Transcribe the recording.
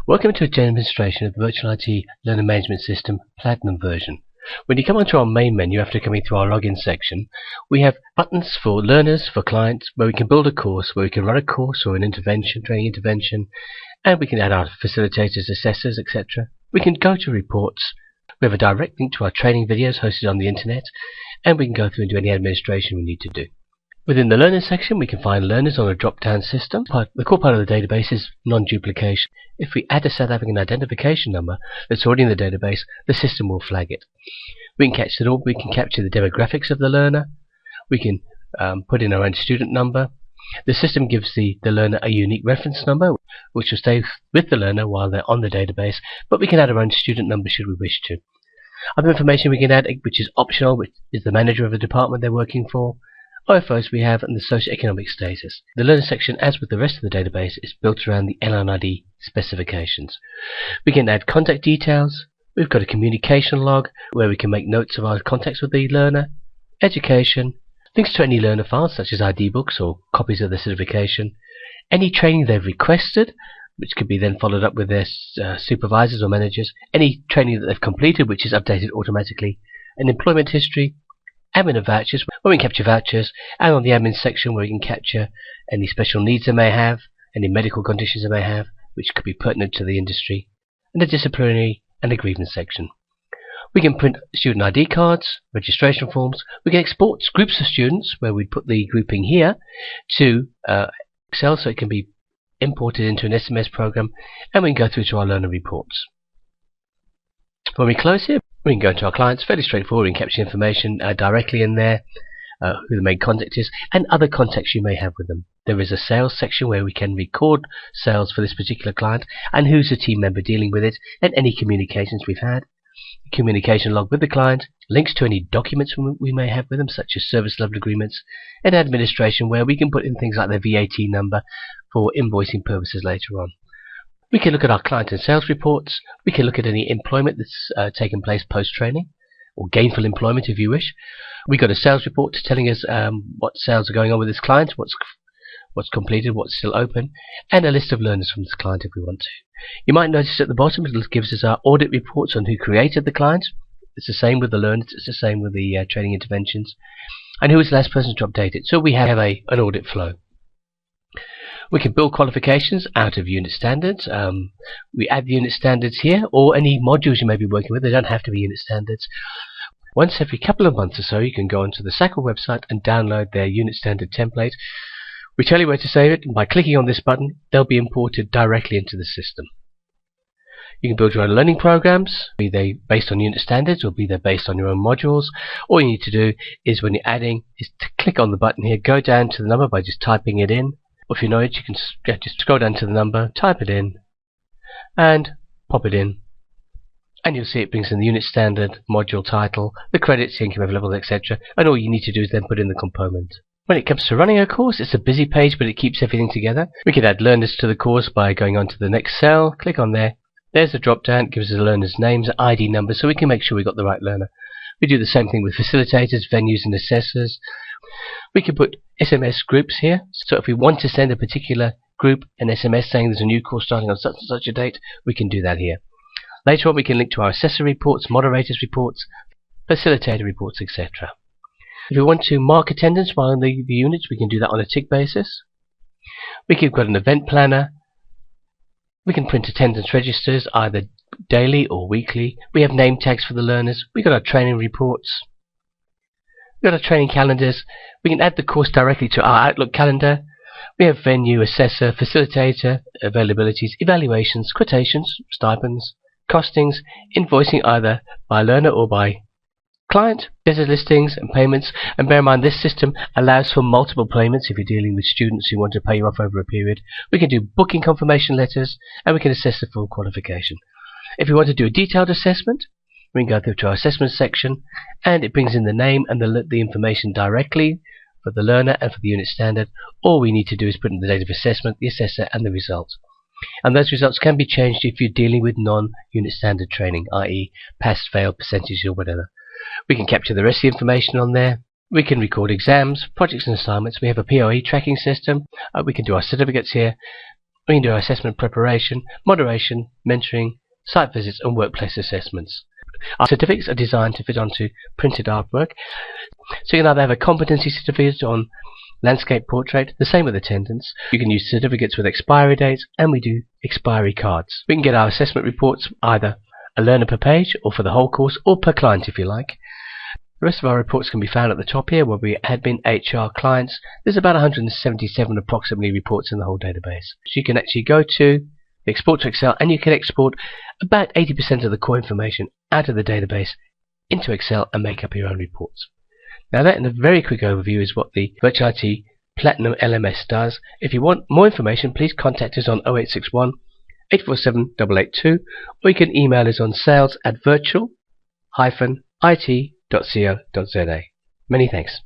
Welcome to a demonstration of the Virtual IT Learner Management System Platinum version. When you come onto our main menu after coming through our login section, we have buttons for learners, for clients, where we can build a course, where we can run a course or an intervention, training intervention, and we can add our facilitators, assessors, etc. We can go to reports. We have a direct link to our training videos hosted on the internet, and we can go through and do any administration we need to do. Within the Learners section, we can find learners on a drop-down system. The core part of the database is non-duplication. If we add a South African identification number that's already in the database, the system will flag it. We can catch it all. We can capture the demographics of the learner. We can put in our own student number. The system gives the learner a unique reference number, which will stay with the learner while they're on the database, but we can add our own student number should we wish to. Other information we can add, which is optional, which is the manager of the department they're working for, OFOs we have, and the socioeconomic status. The learner section, as with the rest of the database, is built around the LNID specifications. We can add contact details. We've got a communication log where we can make notes of our contacts with the learner, education, links to any learner files such as ID books or copies of the certification, any training they've requested, which could be then followed up with their supervisors or managers, any training that they've completed which is updated automatically, an employment history, admin of vouchers, where we can capture vouchers, and on the admin section where we can capture any special needs they may have, any medical conditions they may have, which could be pertinent to the industry, and the disciplinary and the grievance section. We can print student ID cards, registration forms. We can export groups of students, where we put the grouping here, to Excel so it can be imported into an SMS program, and we can go through to our learner reports. When we close here, we can go into our clients, fairly straightforward. We can capture information directly in there, who the main contact is, and other contacts you may have with them. There is a sales section where we can record sales for this particular client, and who's the team member dealing with it, and any communications we've had. A communication log with the client, links to any documents we may have with them, such as service level agreements, and administration where we can put in things like their VAT number for invoicing purposes later on. We can look at our client and sales reports. We can look at any employment that's taken place post-training, or gainful employment if you wish. We've got a sales report telling us what sales are going on with this client, what's completed, what's still open, and a list of learners from this client if we want to. You might notice at the bottom it gives us our audit reports on who created the client. It's the same with the learners, it's the same with the training interventions, and who was the last person to update it. So we have an audit flow. We can build qualifications out of unit standards. We add the unit standards here, or any modules you may be working with. They don't have to be unit standards. Once every couple of months or so, you can go onto the SACL website and download their unit standard template. We tell you where to save it, and by clicking on this button, they'll be imported directly into the system. You can build your own learning programs, be they based on unit standards or be they based on your own modules. All you need to do is, when you're adding, is to click on the button here, go down to the number by just typing it in. Or if you know it, you can just scroll down to the number, type it in, and pop it in. And you'll see it brings in the unit standard, module title, the credits, the income level, etc. And all you need to do is then put in the component. When it comes to running a course, it's a busy page, but it keeps everything together. We can add learners to the course by going on to the next cell, click on there. There's the drop down, it gives us the learners' names, ID numbers, so we can make sure we got the right learner. We do the same thing with facilitators, venues, and assessors. We can put SMS groups here, so if we want to send a particular group an SMS saying there's a new course starting on such and such a date, we can do that here. Later on we can link to our assessor reports, moderators reports, facilitator reports, etc. If we want to mark attendance while in the units, we can do that on a tick basis. We've got an event planner. We can print attendance registers either daily or weekly. We have name tags for the learners. We've got our training reports. We've got our training calendars. We can add the course directly to our Outlook calendar. We have venue, assessor, facilitator, availabilities, evaluations, quotations, stipends, costings, invoicing either by learner or by client, debtor listings and payments. And bear in mind, this system allows for multiple payments if you're dealing with students who want to pay you off over a period. We can do booking confirmation letters, and we can assess the full qualification. If we want to do a detailed assessment, we can go through to our assessment section, and it brings in the name and the information directly for the learner and for the unit standard. All we need to do is put in the date of assessment, the assessor, and the result. And those results can be changed if you're dealing with non-unit standard training, i.e. pass, fail, percentage, or whatever. We can capture the rest of the information on there. We can record exams, projects and assignments. We have a POE tracking system. We can do our certificates here. We can do our assessment preparation, moderation, mentoring, site visits and workplace assessments. Our certificates are designed to fit onto printed artwork, so you can either have a competency certificate on landscape portrait, the same with attendance. You can use certificates with expiry dates, and we do expiry cards. We can get our assessment reports either a learner per page, or for the whole course, or per client if you like. The rest of our reports can be found at the top here, where we admin, HR, clients. There's about 177 approximately reports in the whole database. So you can actually go to export to Excel, and you can export about 80% of the core information out of the database into Excel and make up your own reports. Now that in a very quick overview is what the Virtual IT Platinum LMS does. If you want more information, please contact us on 0861 847 882, or you can email us on sales@virtual-it.co.za. Many thanks.